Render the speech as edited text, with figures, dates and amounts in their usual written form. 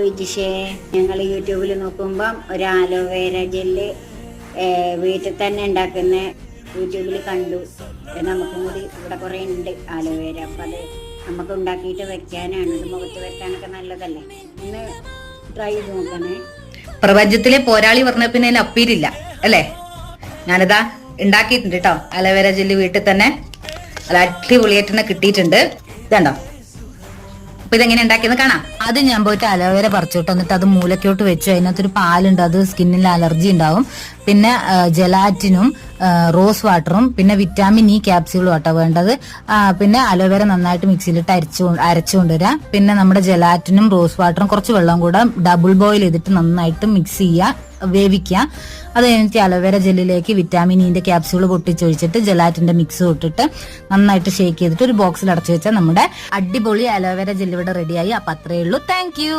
വിജിഷേ, ഞങ്ങൾ യൂട്യൂബിൽ നോക്കുമ്പം ഒരു ആലോവേര ജെല്ല് വീട്ടിൽ തന്നെ ഉണ്ടാക്കുന്ന യൂട്യൂബിൽ കണ്ടു. നമുക്കും കൂടി ഇവിടെ കുറേ ഉണ്ട് ആലോവേര. അപ്പം അത് നമുക്ക് ഉണ്ടാക്കിയിട്ട് വെക്കാനാണ്. ഇത് മുഖത്ത് വെക്കാനൊക്കെ നല്ലതല്ലേ. ഒന്ന് ട്രൈ ചെയ്ത് നോക്കണേ. പ്രപഞ്ചത്തിലെ പോരാളി പറഞ്ഞ പിന്നെ അതിന് അപ്പീരില്ല അല്ലേ. ഞാനിതാ ഉണ്ടാക്കിയിട്ടുണ്ട് കേട്ടോ അലോവേര ജെല്ല് വീട്ടിൽ തന്നെ. അത് അടിപൊളിയായിട്ട് തന്നെ കിട്ടിയിട്ടുണ്ട്. ഇതുണ്ടോ. അപ്പൊ ഇതെങ്ങനെ ഉണ്ടാക്കിയെന്ന് കാണാം. ആദ്യം ഞാൻ പോയിട്ട് അലോവേര പറിച്ചോട്ട് വന്നിട്ട് അത് മൂലക്കോട്ട് വെച്ചു. അതിനകത്തൊരു പാലുണ്ട്, അത് സ്കിന്നിൽ അലർജി ഉണ്ടാവും. പിന്നെ ജെലാറ്റിനും റോസ് വാട്ടറും പിന്നെ വിറ്റാമിൻ ഇ ക്യാപ്സ്യൂളും ആട്ടോ വേണ്ടത്. പിന്നെ അലോവേര നന്നായിട്ട് മിക്സിയിലിട്ട് അരച്ചുകൊണ്ടുവരാം. പിന്നെ നമ്മുടെ ജെലാറ്റിനും റോസ് വാട്ടറും കുറച്ച് വെള്ളം കൂടെ ഡബിൾ ബോയിൽ ചെയ്തിട്ട് നന്നായിട്ട് മിക്സ് ചെയ്യുക, വേവിക്കുക. അത് കഴിഞ്ഞിട്ട് അലോവേര ജെല്ലിലേക്ക് വിറ്റാമിൻ ഇന്റെ ക്യാപ്സ്യൂൾ പൊട്ടിച്ചൊഴിച്ചിട്ട് ജെലാറ്റിന്റെ മിക്സ് ഇട്ടിട്ട് നന്നായിട്ട് ഷേക്ക് ചെയ്തിട്ട് ഒരു ബോക്സിൽ അടച്ചു വെച്ചാൽ നമ്മുടെ അടിപൊളി അലോവേര ജെല്ല് ഇവിടെ റെഡിയായി. അപ്പൊ അത്രയേ ഉള്ളൂ. Thank you.